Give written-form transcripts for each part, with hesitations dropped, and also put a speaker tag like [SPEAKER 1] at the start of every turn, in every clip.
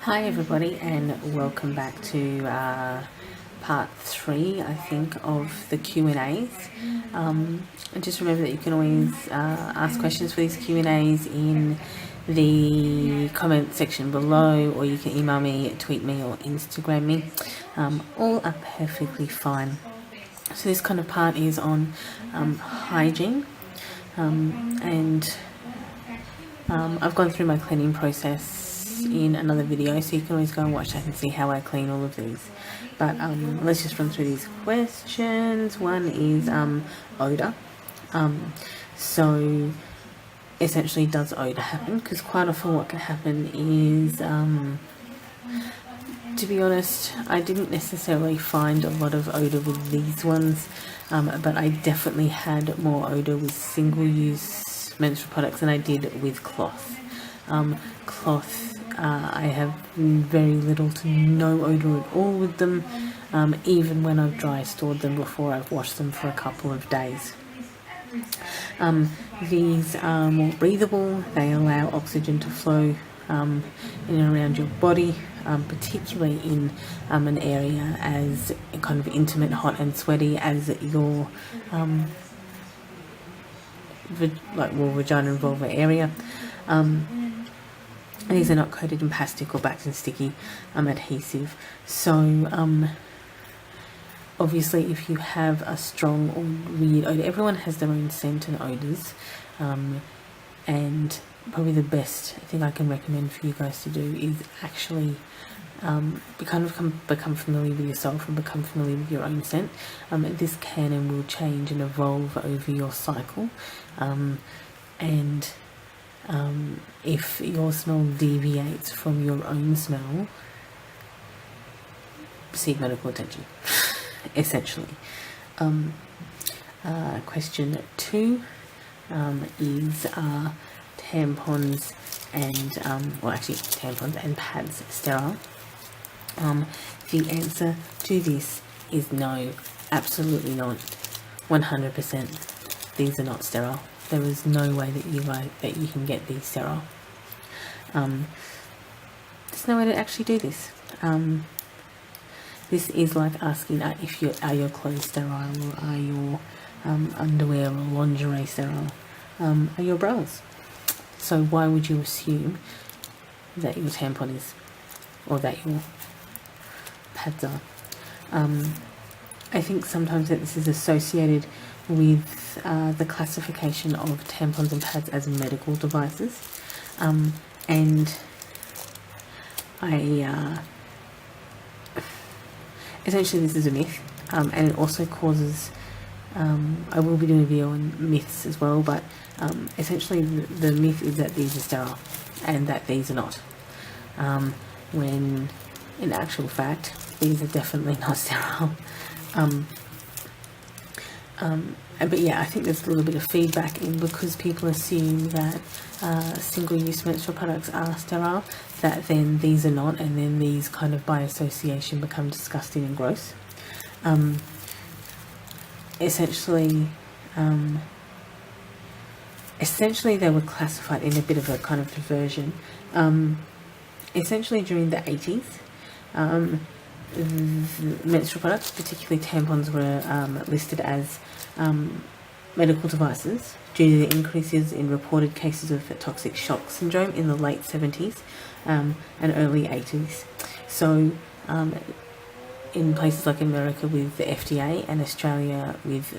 [SPEAKER 1] Hi everybody, and welcome back to part 3, I think, of the Q&As. And just remember that you can always ask questions for these Q&As in the comment section below, or you can email me, tweet me, or Instagram me. All are perfectly fine. So this kind of part is on hygiene, and I've gone through my cleaning process in another video, so you can always go and watch that and see how I clean all of these. But let's just run through these questions. One is odour. So essentially, does odour happen? Because quite often what can happen is, to be honest, I didn't necessarily find a lot of odour with these ones, but I definitely had more odour with single-use menstrual products than I did with cloth. Cloth, I have very little to no odour at all with them, even when I've dry stored them before I've washed them for a couple of days. These are more breathable. They allow oxygen to flow in and around your body, particularly in an area as kind of intimate, hot and sweaty as your vagina and vulva area. These are not coated in plastic or backed in sticky adhesive. So obviously, if you have a strong or weird odor, everyone has their own scent and odors, and probably the best thing I can recommend for you guys to do is actually become familiar with yourself and become familiar with your own scent. This can and will change and evolve over your cycle, and if your smell deviates from your own smell, seek medical attention. Essentially. Question 2 is tampons and tampons and pads sterile? The answer to this is no, absolutely not. 100%. These are not sterile. There is no way that you can get these sterile. There's no way to actually do this. This is like asking are your clothes sterile, or are your underwear or lingerie sterile? Are your bras? So why would you assume that your tampon is, or that your pads are? I think sometimes that this is associated with the classification of tampons and pads as medical devices, and essentially this is a myth, and it also causes, I will be doing a video on myths as well, but essentially the myth is that these are sterile and that these are not, when in actual fact these are definitely not sterile. But yeah, I think there's a little bit of feedback in, because people assume that single-use menstrual products are sterile, that then these are not, and then these kind of by association become disgusting and gross. Essentially they were classified in a bit of a kind of diversion. Essentially during the 80s, menstrual products, particularly tampons, were listed as medical devices due to the increases in reported cases of toxic shock syndrome in the late 70s and early 80s. So in places like America with the FDA and Australia with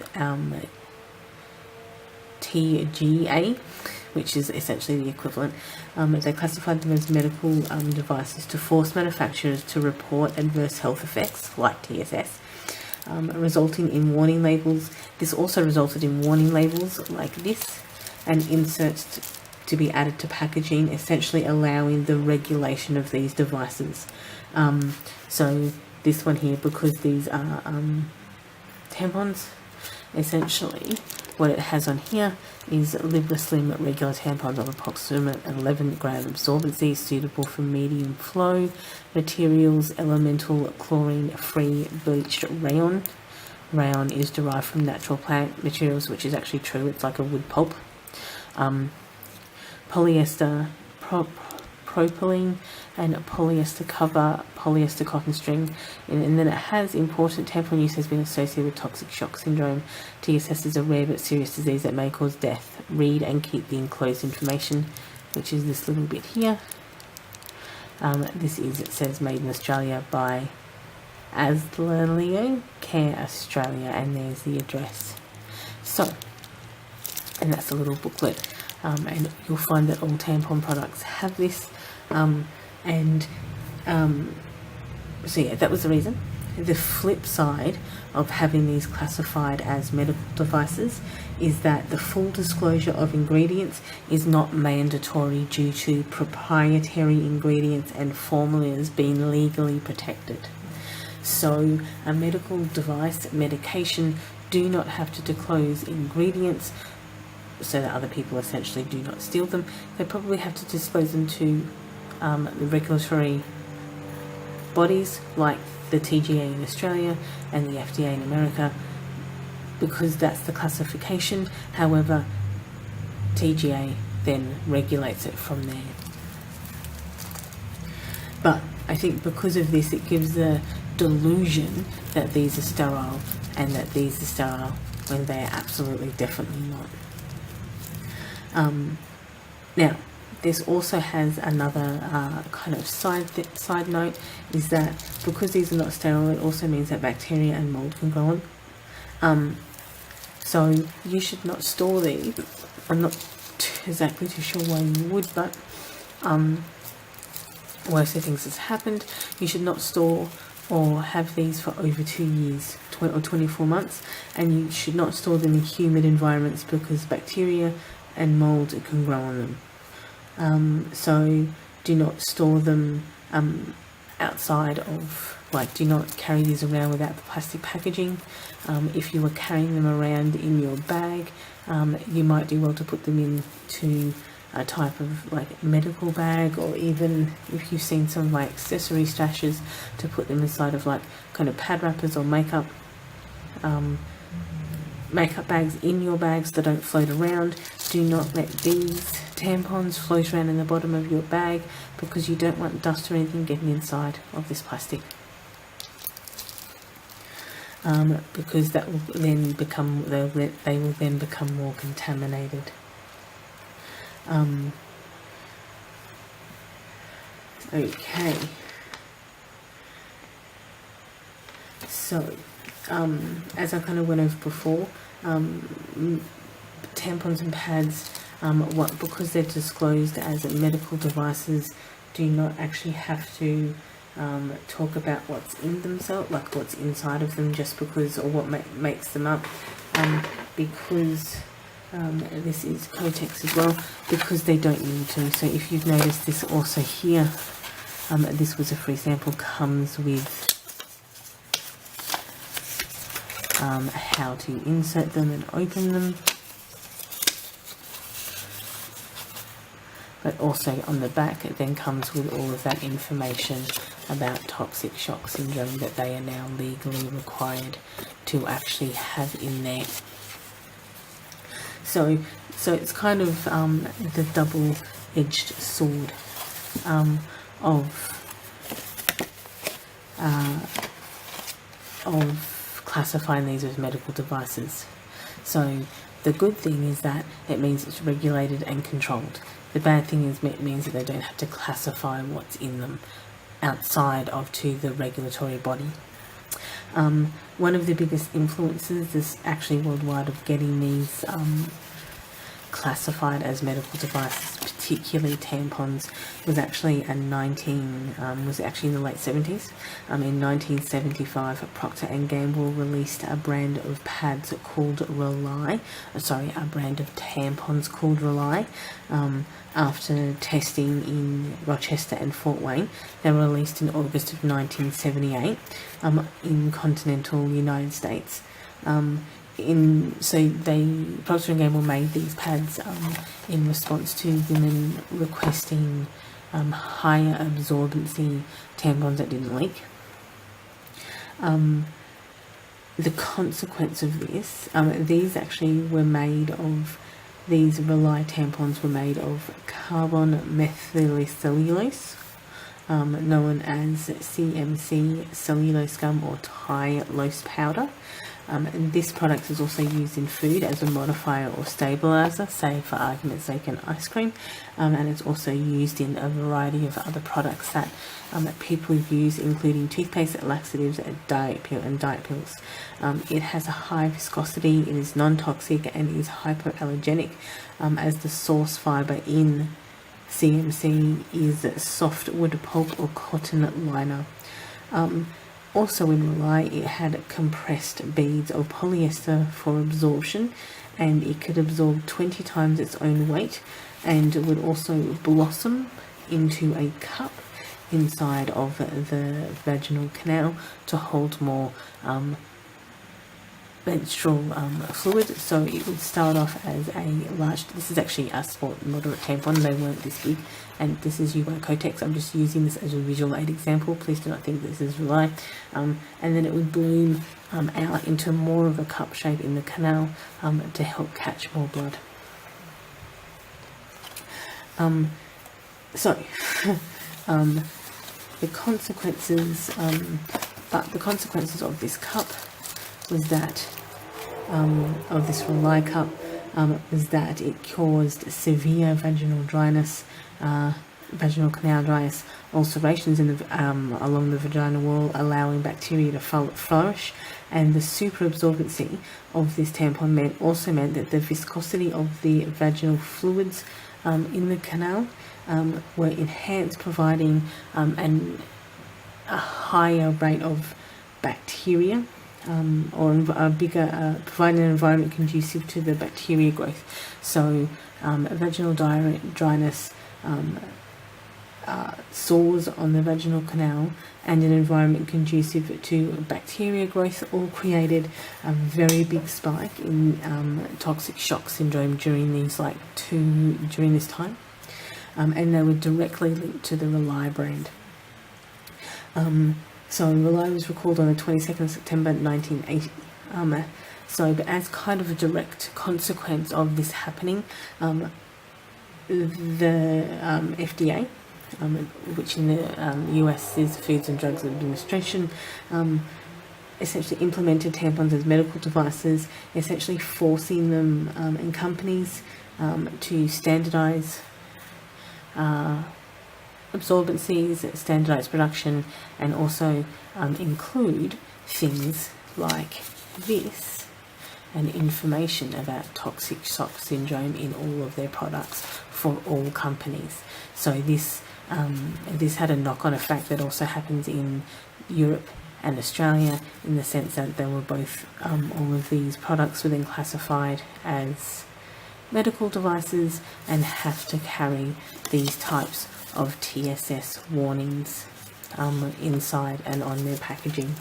[SPEAKER 1] TGA, which is essentially the equivalent, they classified them as medical devices to force manufacturers to report adverse health effects like TSS, resulting in warning labels. This also resulted in warning labels like this and inserts to be added to packaging, essentially allowing the regulation of these devices. So this one here, because these are tampons, essentially what it has on here is Libra Slim regular tampons of approximate 11 gram absorbency, suitable for medium flow materials, elemental chlorine free bleached rayon. Rayon is derived from natural plant materials, which is actually true. It's like a wood pulp. Polyester propylene and polyester cover, polyester cotton string, and then it has important tampon use has been associated with toxic shock syndrome. TSS is a rare but serious disease that may cause death. Read and keep the enclosed information, which is this little bit here. This is, it says, made in Australia by Aslaleo Care Australia, and there's the address. So, and that's a little booklet, and you'll find that all tampon products have this, so yeah, that was the reason. The flip side of having these classified as medical devices is that the full disclosure of ingredients is not mandatory due to proprietary ingredients and formulas being legally protected. So a medical device, medication, do not have to disclose ingredients so that other people essentially do not steal them. They probably have to disclose them to the regulatory bodies like the TGA in Australia and the FDA in America, because that's the classification. However, TGA then regulates it from there. But I think because of this, it gives the delusion that these are sterile and that these are sterile when they are absolutely definitely not. Now, this also has another kind of side note, is that because these are not sterile, it also means that bacteria and mold can grow on. So you should not store these. I'm not exactly too sure why you would, but worst of things has happened. You should not store or have these for over 2 years or 24 months, and you should not store them in humid environments because bacteria and mold can grow on them. So do not store them outside of, like, do not carry these around without the plastic packaging. If you were carrying them around in your bag, you might do well to put them into a type of like medical bag, or even if you've seen some like accessory stashes, to put them inside of like kind of pad wrappers or makeup bags in your bags that don't float around. Do not let these tampons float around in the bottom of your bag, because you don't want dust or anything getting inside of this plastic, because that will then become, they will then become more contaminated. Okay, so as I kind of went over before, tampons and pads, because they're disclosed as medical devices, do not actually have to talk about what's in themselves, like what's inside of them, just because, or what makes them up, because this is Kotex as well, because they don't need to. So if you've noticed, this also here, this was a free sample, comes with how to insert them and open them, but also on the back it then comes with all of that information about toxic shock syndrome that they are now legally required to actually have in there. So it's kind of the double-edged sword of classifying these as medical devices. So the good thing is that it means it's regulated and controlled. The bad thing is it means that they don't have to classify what's in them outside of to the regulatory body. One of the biggest influences is actually worldwide of getting these classified as medical devices, particularly tampons, was actually in the late 70s. In 1975, Procter & Gamble released a brand of pads called Rely, a brand of tampons called Rely. After testing in Rochester and Fort Wayne, they were released in August of 1978 in continental United States. Procter & Gamble made these pads in response to women requesting higher absorbency tampons that didn't leak. The consequence of this, these actually were made of these Rely tampons were made of carbon methylcellulose, known as CMC cellulose gum or tylose powder. And this product is also used in food as a modifier or stabilizer, say for argument's sake in ice cream, and it's also used in a variety of other products that people use, including toothpaste, laxatives, diet pills. It has a high viscosity, it is non-toxic, and is hypoallergenic, as the source fibre in CMC is softwood pulp or cotton liner. Also in Rely, it had compressed beads of polyester for absorption, and it could absorb 20 times its own weight, and it would also blossom into a cup inside of the vaginal canal to hold more menstrual fluid. So it would start off as a large, this is actually a sport moderate tampon, they weren't this big, and this is UI Kotex. I'm just using this as a visual aid example, please do not think this is Rely. And then it would bloom out into more of a cup shape in the canal to help catch more blood. The consequences of this cup was that of this Rely cup was that it caused severe vaginal dryness, vaginal canal dryness, ulcerations in the along the vaginal wall, allowing bacteria to flourish. And the superabsorbency of this tampon also meant that the viscosity of the vaginal fluids in the canal were enhanced, providing a higher rate of bacteria, or a bigger, providing an environment conducive to the bacteria growth. So vaginal dryness, sores on the vaginal canal, and an environment conducive to bacteria growth all created a very big spike in toxic shock syndrome during this time, and they were directly linked to the Rely brand. So Rely was recalled on the 22nd of September 1980. But as kind of a direct consequence of this happening, the FDA, which in the US is Foods and Drugs Administration, essentially implemented tampons as medical devices, essentially forcing them in companies to standardize absorbencies, standardized production, and also include things like this and information about toxic shock syndrome in all of their products for all companies. So this had a knock-on effect that also happens in Europe and Australia, in the sense that they were both all of these products were then classified as medical devices and have to carry these types of TSS warnings inside and on their packaging.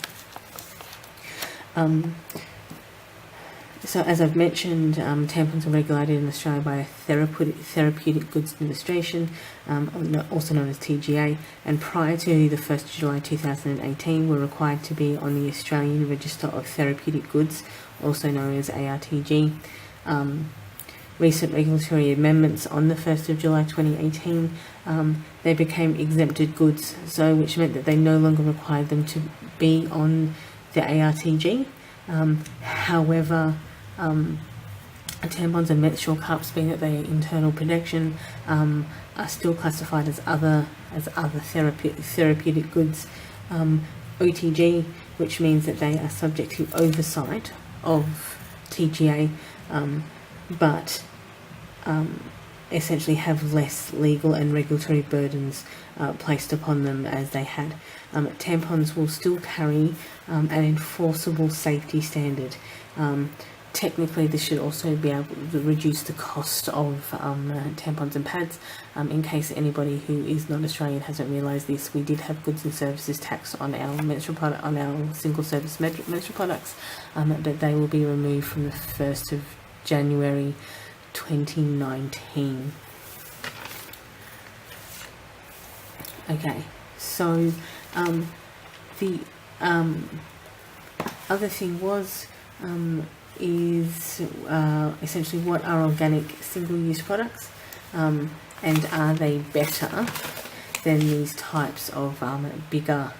[SPEAKER 1] So as I've mentioned, tampons are regulated in Australia by a Therapeutic Goods Administration, also known as TGA, and prior to the 1st of July 2018 were required to be on the Australian Register of Therapeutic Goods, also known as ARTG. Recent regulatory amendments on the 1st of July 2018, they became exempted goods, so which meant that they no longer required them to be on the ARTG. However, tampons and menstrual cups, being that they are internal protection, are still classified as other therapeutic goods, OTG, which means that they are subject to oversight of TGA, but essentially have less legal and regulatory burdens placed upon them as they had. Tampons will still carry an enforceable safety standard. Technically, this should also be able to reduce the cost of tampons and pads. In case anybody who is not Australian hasn't realised this, we did have goods and services tax on our menstrual product, on our single-service menstrual products, but they will be removed from the 1st of January 2019. Okay, so the other thing was is essentially what are organic single-use products, and are they better than these types of bigger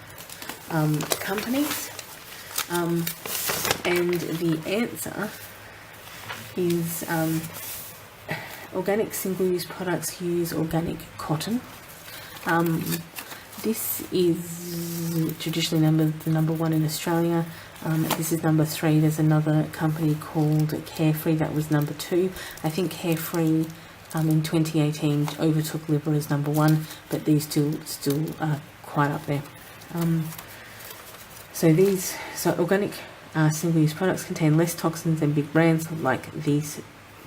[SPEAKER 1] companies? And the answer is organic single-use products use organic cotton. This is traditionally the number one in Australia. This is number 3. There's another company called Carefree that was number 2. I think Carefree in 2018 overtook Libra as number 1, but these two still are quite up there. So organic single-use products contain less toxins than big brands like these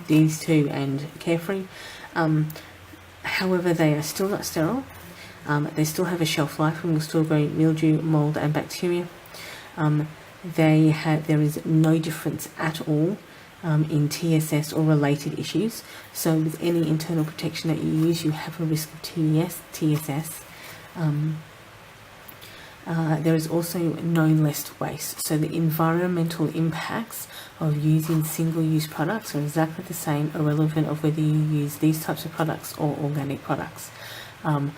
[SPEAKER 1] two and Carefree. However, they are still not sterile. They still have a shelf life and will still grow mildew, mold, and bacteria. There is no difference at all in TSS or related issues. So with any internal protection that you use, you have a risk of TSS. There is also known less waste. So the environmental impacts of using single-use products are exactly the same, irrelevant of whether you use these types of products or organic products. On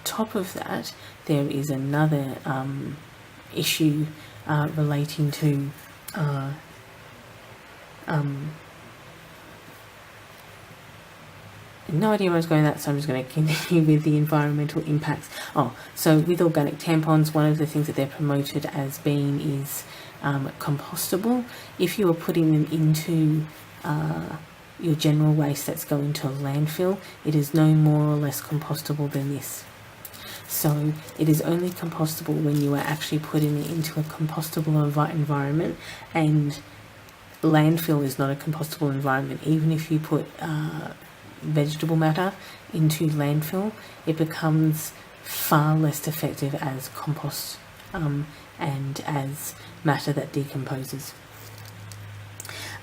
[SPEAKER 1] top of that, there is another issue relating to no idea where I was going with that, so I'm just going to continue with the environmental impacts. So with organic tampons, one of the things that they're promoted as being is compostable. If you are putting them into your general waste that's going to a landfill, it is no more or less compostable than this. So it is only compostable when you are actually putting it into a compostable environment, and landfill is not a compostable environment. Even if you put vegetable matter into landfill, it becomes far less effective as compost and as matter that decomposes.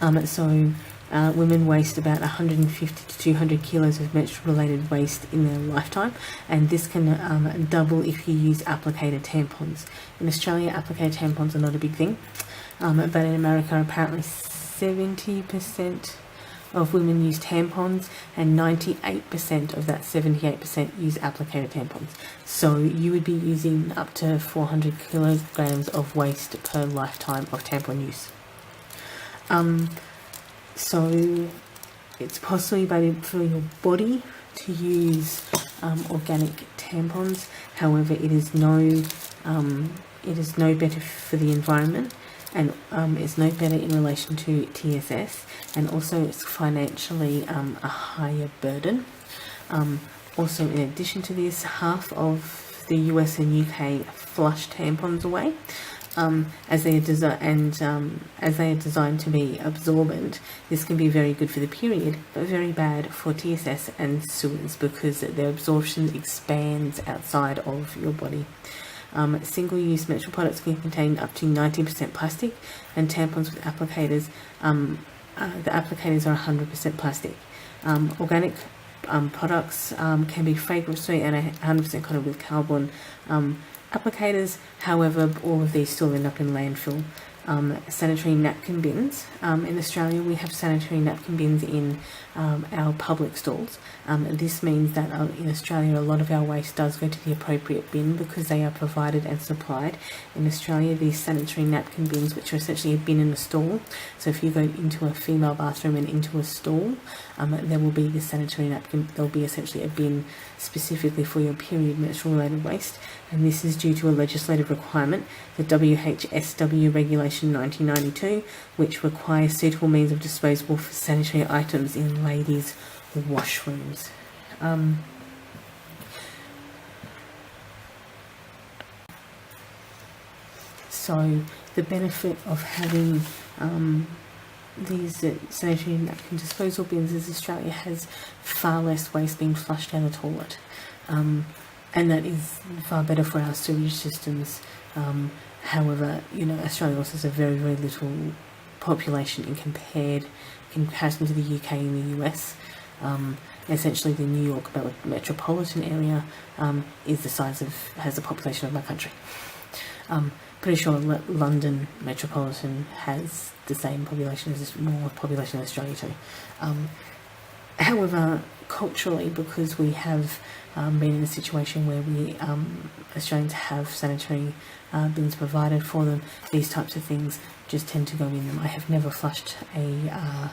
[SPEAKER 1] Women waste about 150 to 200 kilos of menstrual-related waste in their lifetime, and this can double if you use applicator tampons. In Australia, applicator tampons are not a big thing, but in America, apparently 70% of women use tampons, and 98% of that 78% use applicator tampons. So you would be using up to 400 kilograms of waste per lifetime of tampon use. So it's possibly better for your body to use organic tampons. However, it is no better for the environment, and it's no better in relation to TSS, and also it's financially a higher burden. Also, in addition to this, half of the US and UK flush tampons away. As they are designed to be absorbent. This can be very good for the period, but very bad for TSS and sewers because their absorption expands outside of your body. Single-use menstrual products can contain up to 90% plastic, and tampons with applicators, the applicators are 100% plastic. Organic products can be fragrance-free and 100% coated with carbon applicators. However, all of these still end up in landfill. Sanitary napkin bins. In Australia, we have sanitary napkin bins in our public stalls. This means that in Australia, a lot of our waste does go to the appropriate bin because they are provided and supplied. In Australia, these sanitary napkin bins, which are essentially a bin in a stall. So if you go into a female bathroom and into a stall, there will be the sanitary napkin. There will be essentially a bin specifically for your period menstrual related waste. And this is due to a legislative requirement, the WHSW Regulation 1992, which requires suitable means of disposal for sanitary items in ladies' washrooms. So the benefit of having these sanitary napkin disposal bins is Australia has far less waste being flushed down the toilet. And that is far better for our sewage systems. However, Australia also has a very, very little population in comparison to the UK and the US. Essentially, the New York metropolitan area has the population of my country. pretty sure London Metropolitan has the same population as more population in Australia too. However, culturally, because we have been in a situation where we Australians have sanitary bins provided for them, these types of things just tend to go in them. I have never flushed a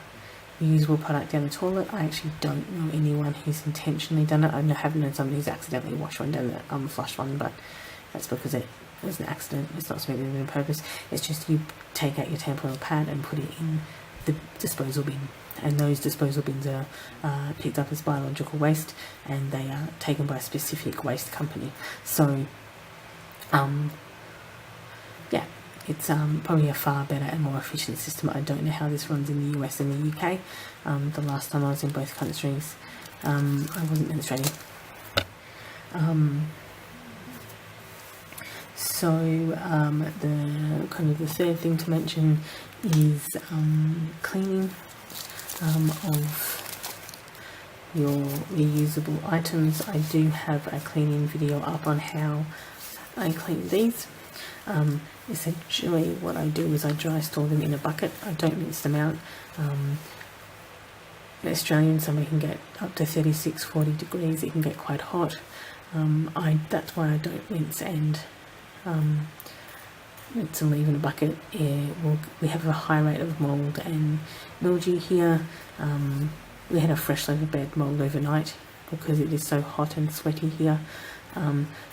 [SPEAKER 1] reusable product down the toilet. I actually don't know anyone who's intentionally done it. I haven't known somebody who's accidentally washed one down the flushed one, but that's because it was an accident. It's not something on purpose. It's just you take out your tampon or pad and put it in the disposal bin, and those disposal bins are picked up as biological waste, and they are taken by a specific waste company. So yeah, it's probably a far better and more efficient system. I don't know how this runs in the US and the UK. The last time I was in both countries, I wasn't in Australia. So the third thing to mention is cleaning of your reusable items. I do have a cleaning video up on how I clean these. Essentially what I do is I dry store them in a bucket. I don't rinse them out. In Australian summer can get up to 36-40 degrees. It can get quite hot. That's why I don't rinse and to leave in a bucket. We have a high rate of mould and mildew here. We had a fresh loaf of bed mould overnight because it is so hot and sweaty here.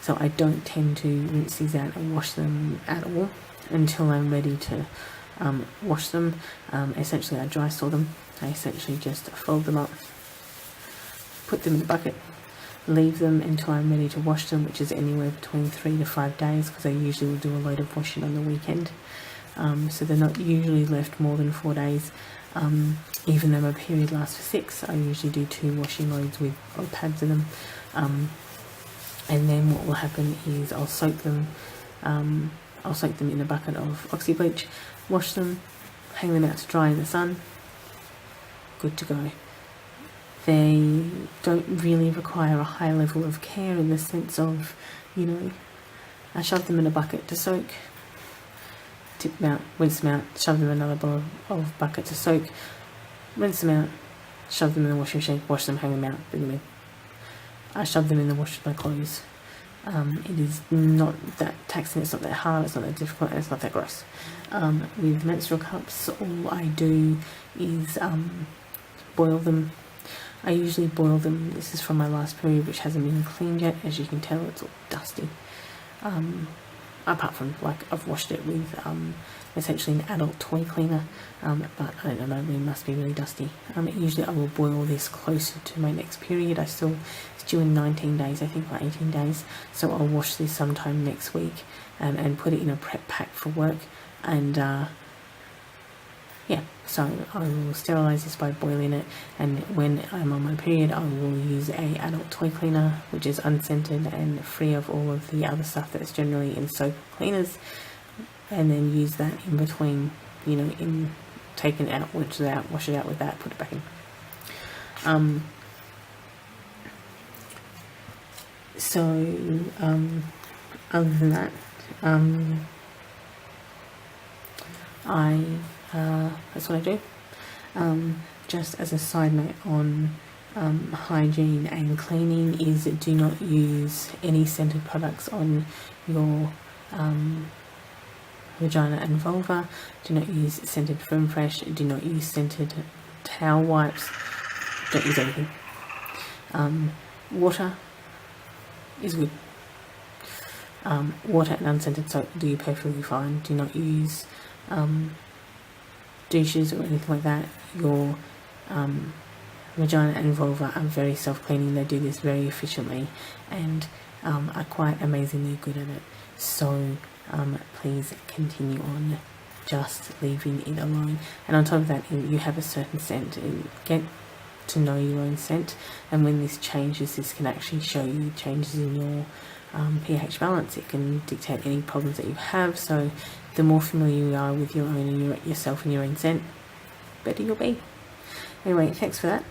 [SPEAKER 1] So I don't tend to rinse these out and wash them at all until I'm ready to wash them. Essentially I dry store them. I essentially just fold them up, put them in the bucket, leave them until I'm ready to wash them, which is anywhere between 3 to 5 days, because I usually will do a load of washing on the weekend. So they're not usually left more than 4 days. Even though my period lasts for 6, I usually do 2 washing loads with pads in them. And then what will happen is I'll soak them in a bucket of oxy bleach, wash them, hang them out to dry in the sun. Good to go. They don't really require a high level of care in the sense of, I shove them in a bucket to soak, tip them out, rinse them out, shove them in another bowl of bucket to soak, rinse them out, shove them in the washing machine, wash them, hang them out, bring them in. I shove them in the wash with my clothes. It is not that taxing, it's not that hard, it's not that difficult, and it's not that gross. With menstrual cups, all I do is boil them. I usually boil them. This is from my last period, which hasn't been cleaned yet. As you can tell, it's all dusty. Apart from, I've washed it with essentially an adult toy cleaner, but I don't know, it must be really dusty. Usually I will boil this closer to my next period. It's due in 19 days, I think, or 18 days. So I'll wash this sometime next week and put it in a prep pack for work. And yeah, so I will sterilise this by boiling it, and when I'm on my period I will use a adult toy cleaner, which is unscented and free of all of the other stuff that's generally in soap cleaners, and then use that in between, take it out, wash it out with that, put it back in. Other than that, that's what I do. Just as a side note on hygiene and cleaning is do not use any scented products on your vagina and vulva. Do not use scented Firm Fresh. Do not use scented towel wipes. Don't use anything. Water is good. Water and unscented soap do you perfectly fine. Do not use douches or anything like that. Your vagina and vulva are very self-cleaning. They do this very efficiently and are quite amazingly good at it. So please continue on just leaving it alone. And on top of that, you have a certain scent. Get to know your own scent, and when this changes, this can actually show you changes in your pH balance. It can dictate any problems that you have. So the more familiar you are with your own and yourself and your own scent, better you'll be. Anyway, thanks for that.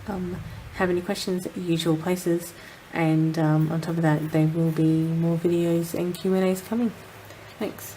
[SPEAKER 1] Have any questions, usual places, and on top of that, there will be more videos and Q&As coming. Thanks.